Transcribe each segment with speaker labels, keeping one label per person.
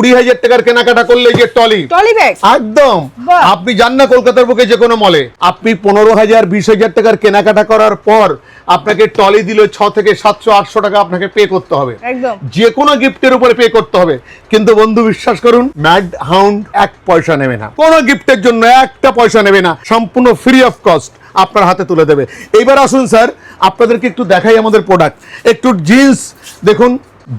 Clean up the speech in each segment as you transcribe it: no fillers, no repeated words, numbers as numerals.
Speaker 1: 20,000 টাকার কেনাকাটা করলে যে টলি
Speaker 2: ব্যাগ
Speaker 1: একদম, আপনি যান না কলকাতার বুকে যে কোনো মলে, আপনি 15,000 20,000 টাকার কেনাকাটা করার পর আপনাকে টলি দিলে 6 থেকে 700-800 টাকা আপনাকে পে করতে হবে,
Speaker 2: একদম
Speaker 1: যে কোনো গিফটের উপরে পে করতে হবে। কিন্তু বন্ধু বিশ্বাস করুন, ম্যাড হাউন্ড 1 পয়সা নেবে না, কোনো গিফটের জন্য 1টা পয়সা নেবে না, সম্পূর্ণ ফ্রি অফ কস্ট আপনার হাতে তুলে দেবে। এইবার আসুন স্যার, আপনাদেরকে একটু দেখাই আমাদের প্রোডাক্ট। একটু জিন্স দেখুন,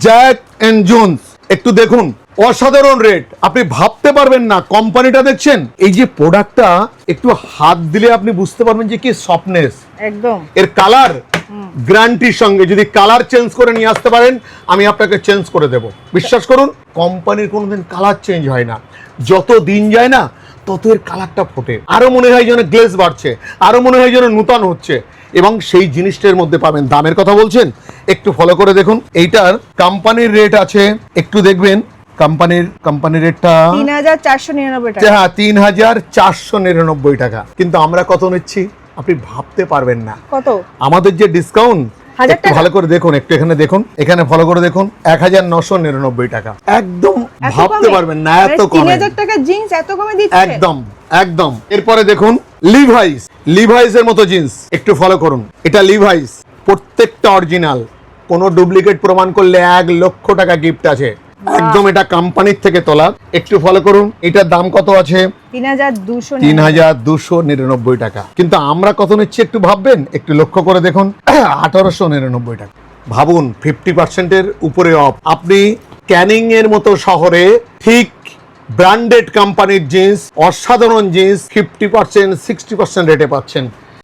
Speaker 1: জ্যাক এন্ড জোন্স একটু দেখুন, অসাধারণ রেট, আপনি ভাবতে পারবেন না। কোম্পানিটা দেখছেন, এই যে প্রোডাক্টটা একটু হাত দিলে আপনি বুঝতে পারবেন যে কি সফটনেস,
Speaker 2: একদম
Speaker 1: এর কালার গ্যারান্টির সঙ্গে। যদি কালার চেঞ্জ করে নিয়ে আসতে পারেন, আমি আপনাকে চেঞ্জ করে দেব। বিশ্বাস করুন, কোম্পানির কোনোদিন কালার চেঞ্জ হয় না, যত দিন যায় না তত এর কালারটা ফোটে, আরো মনে হয় যেন গ্লেজ বাড়ছে, আরো মনে হয় যেন নূতন হচ্ছে। এবং সেই জিনিসটার মধ্যে পাবেন। দামের কথা বলছেন, একটু ফলো করে দেখুন। এইটার কোম্পানির রেট আছে, একটু দেখবেন কোম্পানির রেটটা
Speaker 2: 3,499 টাকা।
Speaker 1: হ্যাঁ, 3,499 টাকা। কিন্তু আমরা কত নিচ্ছি আপনি ভাবতে পারবেন না।
Speaker 2: কত?
Speaker 1: আমাদের যে ডিসকাউন্ট,
Speaker 2: 1000
Speaker 1: একটু ভালো করে দেখুন, একটু এখানে দেখুন, এখানে ফলো করে দেখুন, 1,999 টাকা। একদম ভাবতে পারবেন না এত কমে।
Speaker 2: 3,000 টাকা জিন্স এত কমে দিচ্ছে?
Speaker 1: একদম একদম। এরপরে দেখুন লিভাইস এর মতো জিন্স, একটু ফলো করুন। এটা লিভাইস, প্রত্যেকটা অরিজিনাল, কোনো ডুপ্লিকেট প্রমাণ করলে 1 লক্ষ টাকা গিফট আছে। একদম এটা কোম্পানির থেকে তোলা। একটু ফলো করুন, এটার দাম কত আছে?
Speaker 2: 3,299
Speaker 1: টাকা। কিন্তু আমরা কত নিচ্ছি একটু ভাববেন, একটু লক্ষ্য করে দেখুন, 1,899 টাকা। ভাবুন, 50% এর উপরে অফ। আপনি ক্যানিং এর মতো শহরে ঠিক ব্র্যান্ডেড কোম্পানির জিন্স, অসাধারণ জিন্স 50% 60% রেটে পাচ্ছেন।